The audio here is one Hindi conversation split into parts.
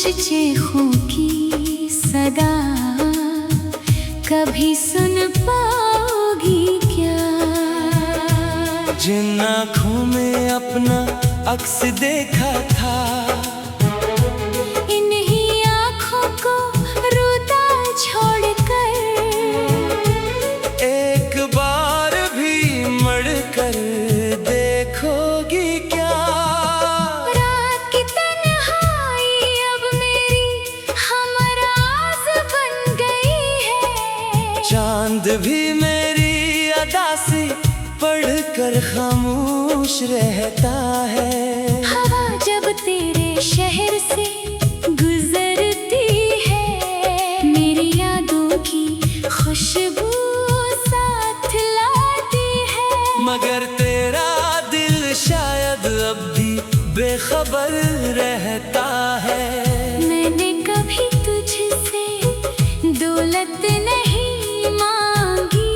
चेखों की सदा कभी सुन पाओगी क्या? जिन आँखों में अपना अक्स देखा था, इन्हीं आँखों को रोता छोड़कर एक बार भी मड़कर देखोगी क्या? रात की तन्हाई अब मेरी हमराज बन गई है। चांद भी मेरी अदा से पढ़कर खामोश रहता है। हवा जब तेरे शहर से गुजरती है, मेरी यादों की खुशबू साथ लाती है। मगर तेरा दिल शायद अब भी बेखबर रहता है। मैंने कभी तुझसे दौलत नहीं मांगी,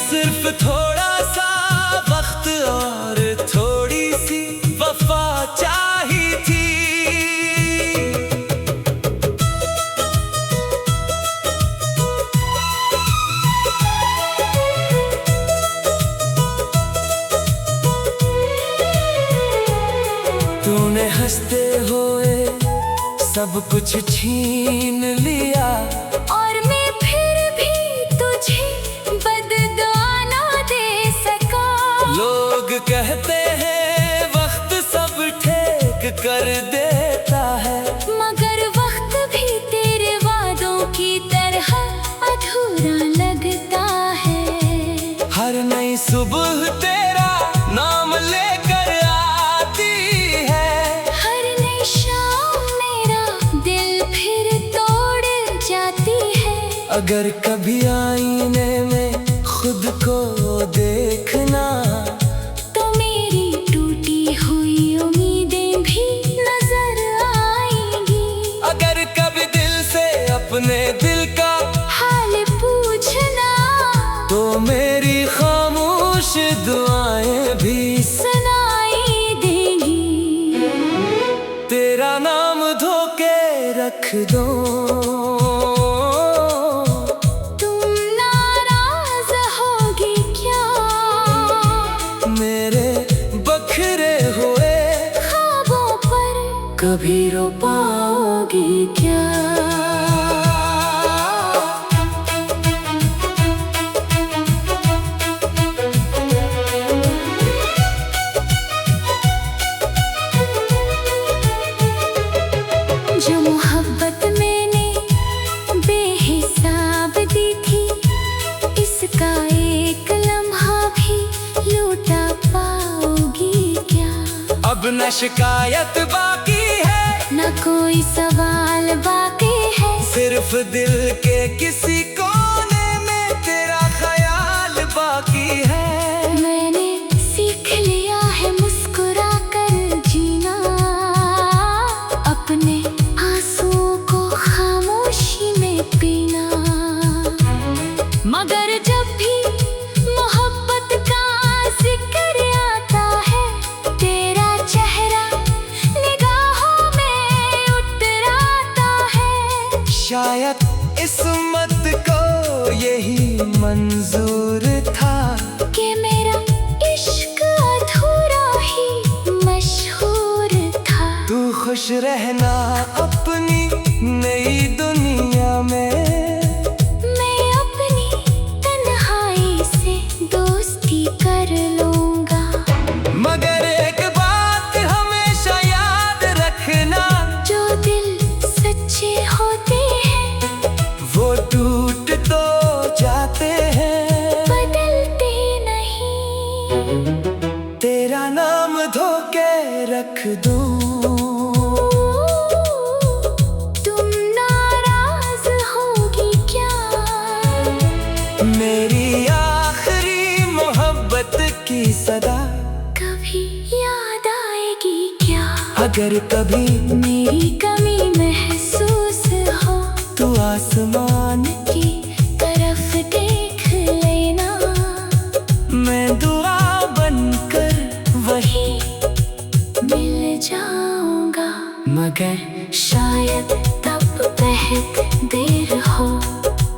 सिर्फ थोड़ा सा वक्त और थोड़ी सी वफा चाहिए थी। तूने हंसते हुए सब कुछ छीन लिया, और मैं फिर भी तुझे बददुआ ना दे सका। लोग कहते हैं वक्त सब ठीक कर देता है, मगर वक्त भी तेरे वादों की तरह अधूरा लगता है। हर नई सुबह तेरा नाम लेकर आती है, हर नई शाम मेरा दिल फिर तोड़ जाती है। अगर कभी आईने में खुद को देखना, तो मेरी टूटी हुई उम्मीदें भी नजर आएंगी। अगर कभी दिल से अपने दिल का हाल पूछना, तो मेरी खामोश दुआएं भी सुनाई देंगी। तेरा नाम धोके रख दो। तुम नाराज होगी क्या? मेरे बखरे हुए ख्वाबों पर कभी रो पाओगी क्या? जो मोहब्बत मैंने बेहिसाब दी थी, इसका एक लम्हा भी लौटा पाओगी क्या? अब न शिकायत बाकी है, न कोई सवाल बाकी है। सिर्फ दिल के किसी कोने में तेरा ख्याल बाकी है। मैंने सीख लिया है मुस्कुरा कर जीना, अपने आंसुओं को खामोशी में पीना। मगर जब भी मोहब्बत का जिक्र आता है, तेरा चेहरा निगाहों में उतर आता है। शायद इस्मत को यही मंजूर था कि मेरा इश्क अधूरा ही मशहूर था। तू खुश रहना अपनी नई दुनिया में। मैं अपनी तन्हाई से दोस्ती कर लूंगा, मगर एक बात हमेशा याद रखना, जो दिल सच्चे होते हैं वो टूट तो जाते हैं, बदलते नहीं। तेरा नाम धोके रख दूं। तुम नाराज होगी क्या? मेरी आखिरी मोहब्बत की सदा कभी याद आएगी क्या? अगर कभी मेरी कमी महसूस हो, तू आसमान की तरफ देख लेना। मैं दुआ बनकर वही मिल जाऊंगा। मगर शायद तब बहुत देर हो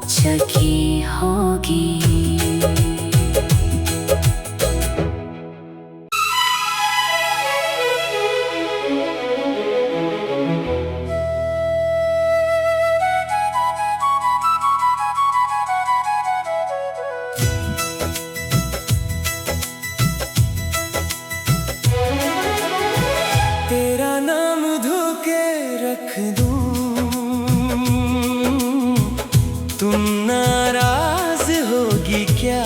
चुकी होगी। तेरा नाम धोके रख दूं, तुम नाराज होगी क्या?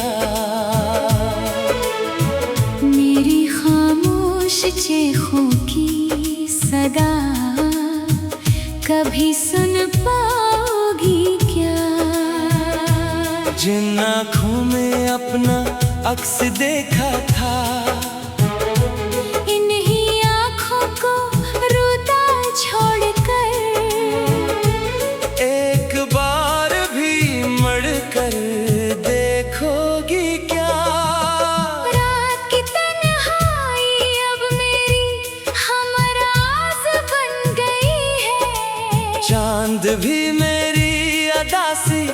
मेरी खामोश चेखों की सदा कभी सुन पाओगी क्या? जिन आँखों में अपना अक्स देखा था, इन्हीं आँखों को रोता छोड़कर एक बार भी मड़कर देखोगी क्या? रात की तन्हाई अब मेरी हमराज बन गई है। चांद भी मेरी अदा से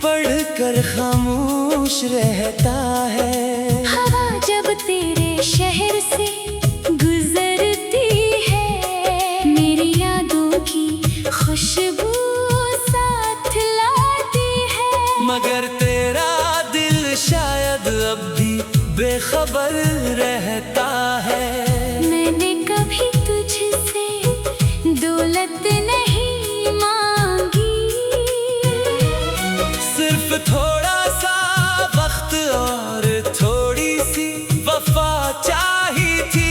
पढ़कर खामोश रहता है। हवा जब तेरे शहर से गुजरती है, मेरी यादों की खुशबू साथ लाती है। मगर तेरा दिल शायद अब भी बेखबर रहता है। मैंने कभी तुझसे दौलत नहीं मांगी, सिर्फ थोड़ा सा वक्त और थोड़ी सी वफा चाहिए थी।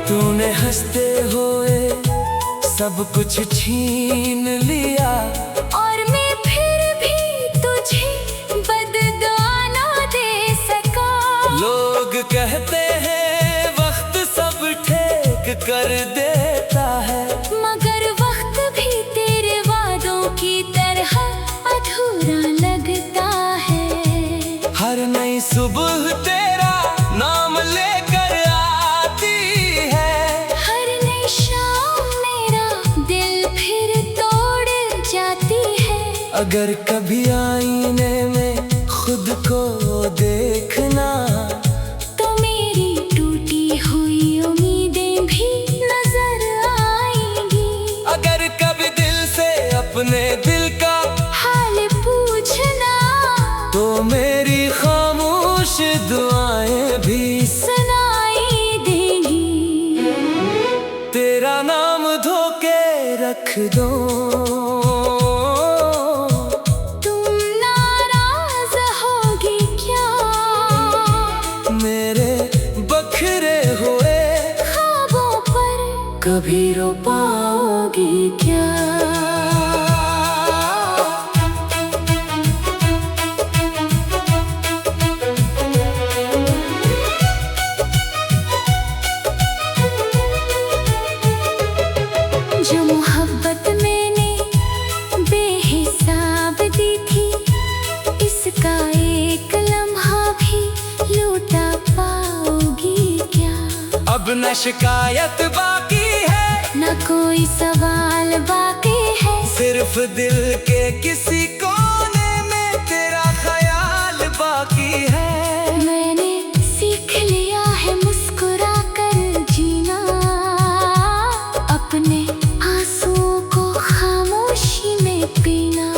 तूने हंसते हुए सब कुछ छीन लिया, और मैं फिर भी तुझे बददुआ ना दे सका। लोग कहते हैं वक्त सब ठीक कर देता है, मगर वक्त भी तेरे वादों की तरह अधूरा लगता है। हर नई सुबह तेरा नाम लेकर आती है, हर नई शाम मेरा दिल फिर तोड़ जाती है। अगर कभी आईने में खुद को देखना, तो मेरी टूटी हुई उम्मीदें भी नजर आएंगी। अगर कभी दिल से अपने दिल का हाल पूछना, तो मेरी खामोश दुआएं भी सुनाई देंगी। तेरा नाम धोके रख दो, तुम नाराज होगी क्या? मेरे बखरे हुए ख्वाबों पर कभी रो पाओगी क्या? जो मोहब्बत मैंने बेहिसाब दी थी, इसका एक लम्हा भी लूटा पाओगी क्या? अब न शिकायत बाकी है, न कोई सवाल बाकी है। सिर्फ दिल के किसी कोने में तेरा ख्याल बाकी है। मैंने सीख लिया है मुस्कुरा कर जीना, अपने आंसुओं को खामोशी में पीना।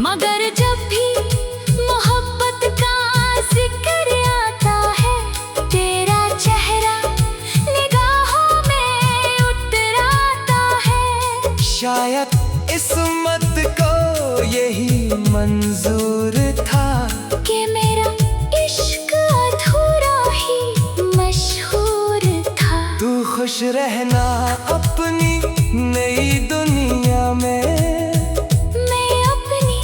मगर जब भी मोहब्बत का जिक्र आता है, तेरा चेहरा निगाहों में उतर आता है। शायद किस्मत को यही मंजूर था कि मेरा इश्क अधूरा ही मशहूर था। तू खुश रहना अपनी नई दुनिया में, मैं अपनी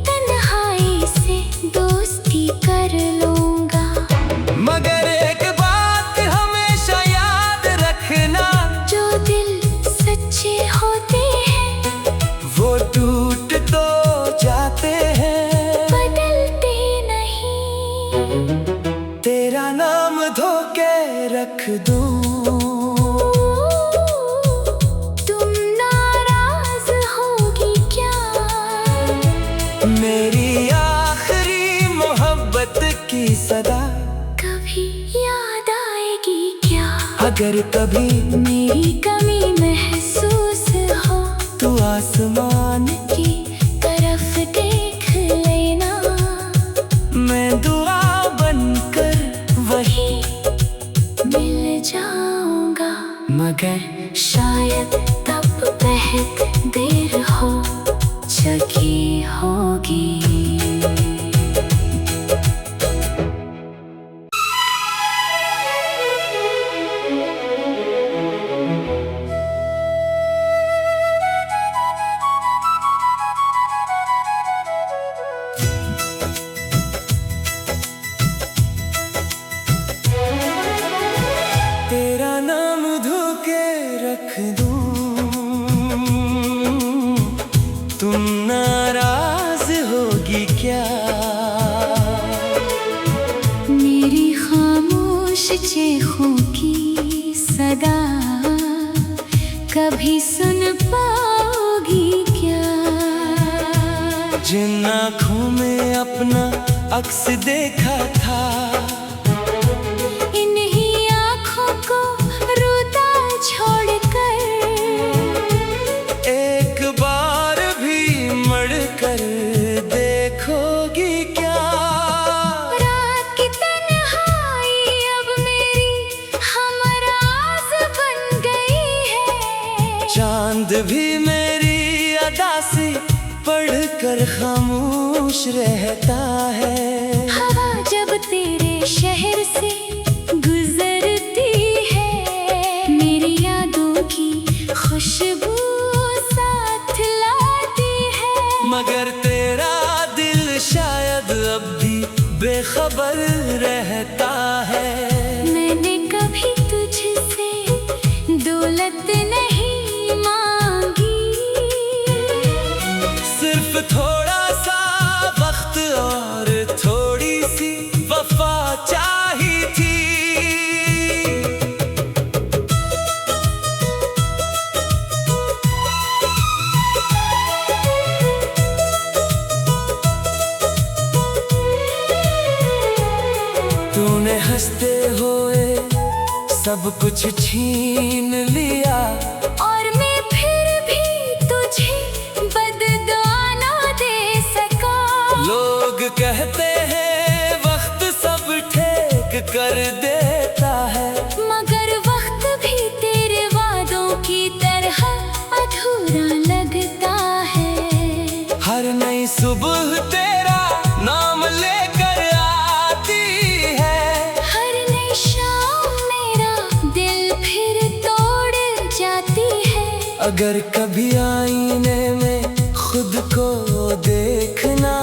तन्हाई से दोस्ती कर लूंगा। मगर एक बात हमेशा याद रखना, जो दिल सच्चे होते सदा कभी याद आएगी क्या? अगर कभी मेरी कमी महसूस हो तू आसमान की तरफ देख लेना। मैं दुआ बनकर वही मिल जाऊंगा, मगर शायद तब बहुत देर हो चुकी होगी। तेरा नाम धोके रख दूं, तुम नाराज होगी क्या? मेरी खामोश चेखों की सदा कभी सुन पाओगी क्या? जिन आँखों में अपना अक्स देखा था इन्हीं आँखों को रोता छोड़कर एक बार भी मड़कर देखोगी क्या? रात की तन्हाई अब मेरी हमराज बन गई है। चांद भी मेरी अदा से पढ़कर खामोश रहता है। हवा जब तेरे शहर से गुजरती है मेरी यादों की खुशबू साथ लाती है। मगर तेरा दिल शायद अब भी बेखबर रहता है। मैंने कभी तुझसे दौलत नहीं मांगी, सिर्फ थोड़ा सा वक्त और थोड़ी सी वफा चाहिए थी। तूने हंसते हुए सब कुछ छीन लिया और मैं फिर भी तुझे बददुआ ना दे सका। लोग कहते हैं वक्त सब ठीक कर देता है, मगर वक्त भी तेरे वादों की तरह अधूरा लगता है। हर नई सुबह तेरा नाम लेकर आती है। हर नई शाम मेरा दिल फिर तोड़ जाती है। अगर कभी आईने में खुद को देखना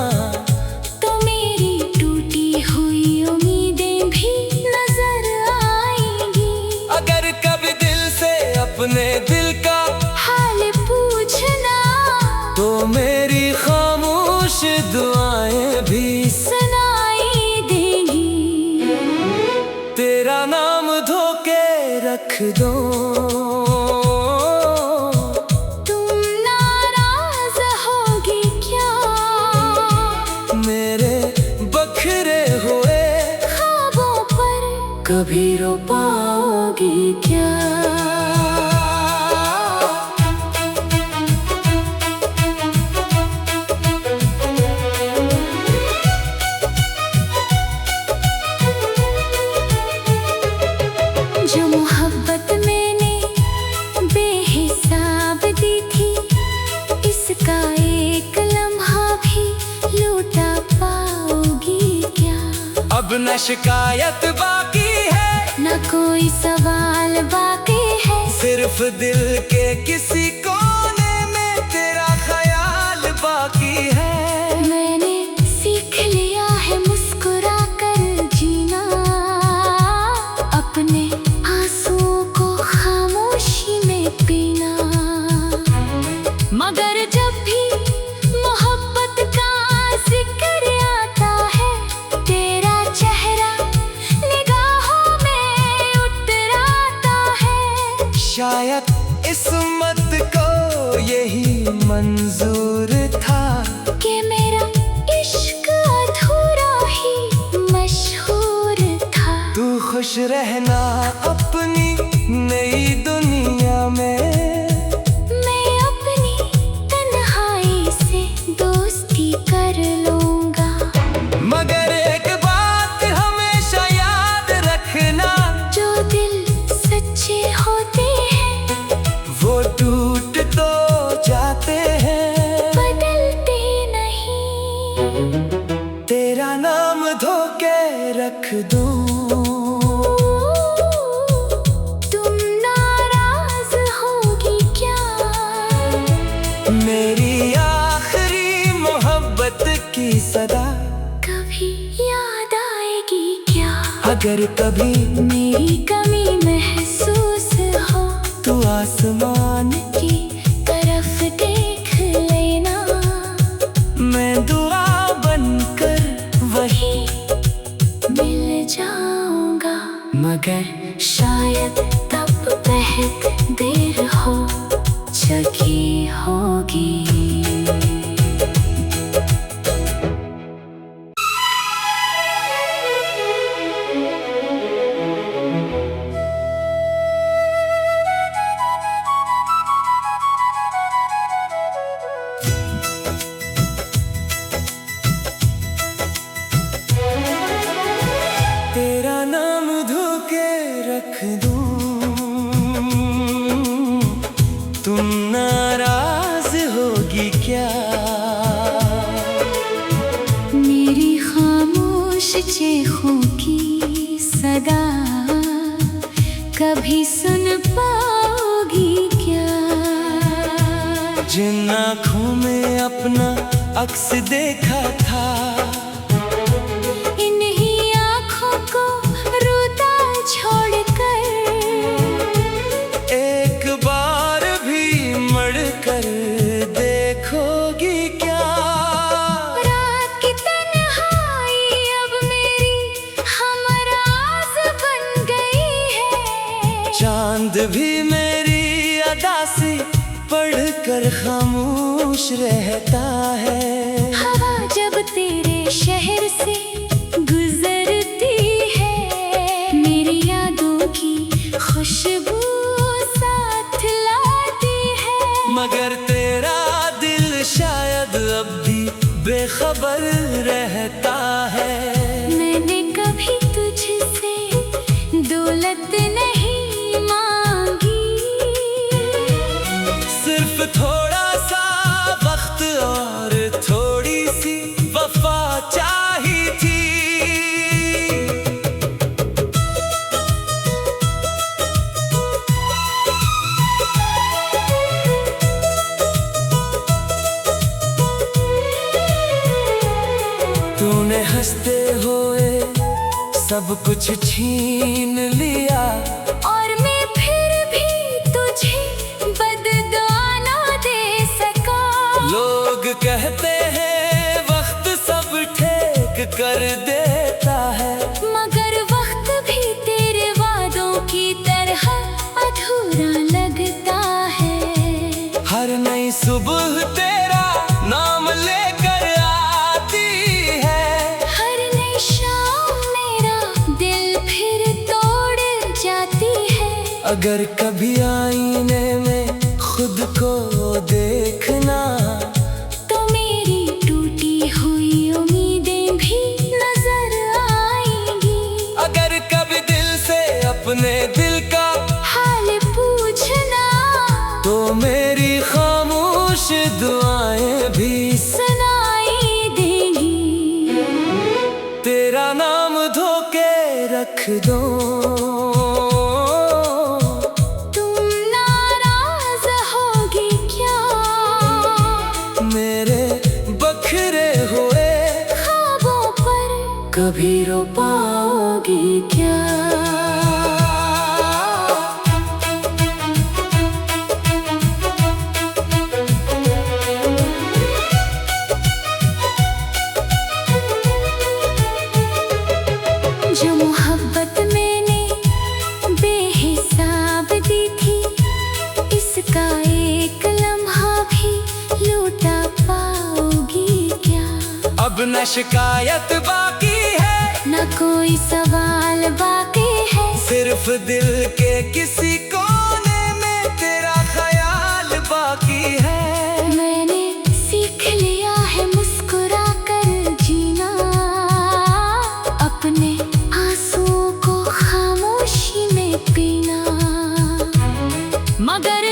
तो मेरी टूटी हुई उम्मीदें भी नजर आएंगी। अगर कभी दिल से अपने दिल का हाल पूछना तो मेरी खामोश दुआएं भी सुनाई देंगी। तेरा नाम धोके रख दो, तुम नाराज होगी क्या? मेरे बखरे हुए ख्वाबों पर कभी रो पाओगी क्या? जो मोहब्बत मैंने बेहिसाब दी थी इसका एक लम्हा भी लौटा पाओगी क्या? अब न शिकायत बाकी है, न कोई सवाल बाकी है। सिर्फ दिल के किसी कोने में तेरा ख्याल बाकी है। मैंने सीख लिया है मुस्कुरा कर जीना, अपने आंसुओं को खामोशी में पीना। मगर जब भी मोहब्बत का जिक्र आता है तेरा चेहरा निगाहों में उतर आता है। शायद किस्मत को यही मंजूर था कि मेरा इश्क अधूरा ही मशहूर रहना अपनी नई दुनिया में। मैं अपनी तन्हाई से दोस्ती कर लूंगा। मगर एक बात हमेशा याद रखना, जो दिल सच्चे होते हैं वो टूट तो जाते हैं, बदलते नहीं। तेरा नाम धोके रख दूं, तुम नाराज होगी क्या? मेरी आखिरी मोहब्बत की सदा कभी याद आएगी क्या? अगर कभी मेरी कमी महसूस हो तू आसमान की तरफ देख लेना। मैं दुआ बनकर वही मिल जाऊंगा, मगर शायद तब बहुत देर हो चुकी होगी। तेरा नाम धोके रख दूं, तुम नाराज होगी क्या? मेरी खामोश चेखों की सदा कभी सुन पाओगी क्या? जिन आँखों में अपना अक्स देखा था, इन्हीं आँखों को रोता छोड़कर एक बार भी मड़कर देखोगी क्या? रात की तन्हाई अब मेरी हमराज बन गई है। चांद भी मेरी अदा से पढ़कर खामोश रहता है। हवा जब तेरे शहर से गुजरती है, मेरी यादों की खुशबू साथ लाती है। मगर तेरा दिल शायद अब भी बेखबर रहता है। मैंने कभी तुझसे दौलत नहीं मांगी, सिर्फ थोड़ा सा वक्त और थोड़ी सी वफा चाहिए थी। तूने हंसते हुए सब कुछ छीन लिया, और मैं फिर भी तुझे बददुआ ना दे सका। लोग कहते हैं वक्त सब ठीक कर देता है, मगर वक्त भी तेरे वादों की तरह अधूरा लगता है। हर नई सुबह तेरा नाम लेकर आती है, हर नई शाम मेरा दिल फिर तोड़ जाती है। अगर कभी आईने में खुद को देखना, तो मेरी टूटी हुई उम्मीदें भी नजर आएंगी। अगर कभी दिल से अपने दिल का हाल पूछना, तो मेरी खामोश दुआएं भी सुनाई देंगी। तेरा नाम धोके रख दो, तुम नाराज होगी क्या? मेरे बखरे हुए ख्वाबों पर कभी रो पाओगी क्या? जो मोहब्बत मैंने बेहिसाब दी थी, इसका एक लम्हा भी लौटा पाओगी क्या? अब न शिकायत बाकी है, न कोई सवाल बाकी है। सिर्फ दिल के किसी कोने में तेरा ख्याल बाकी है। मैंने सीख लिया है मुस्कुरा कर जीना, अपने आंसुओं को खामोशी में पीना। मगर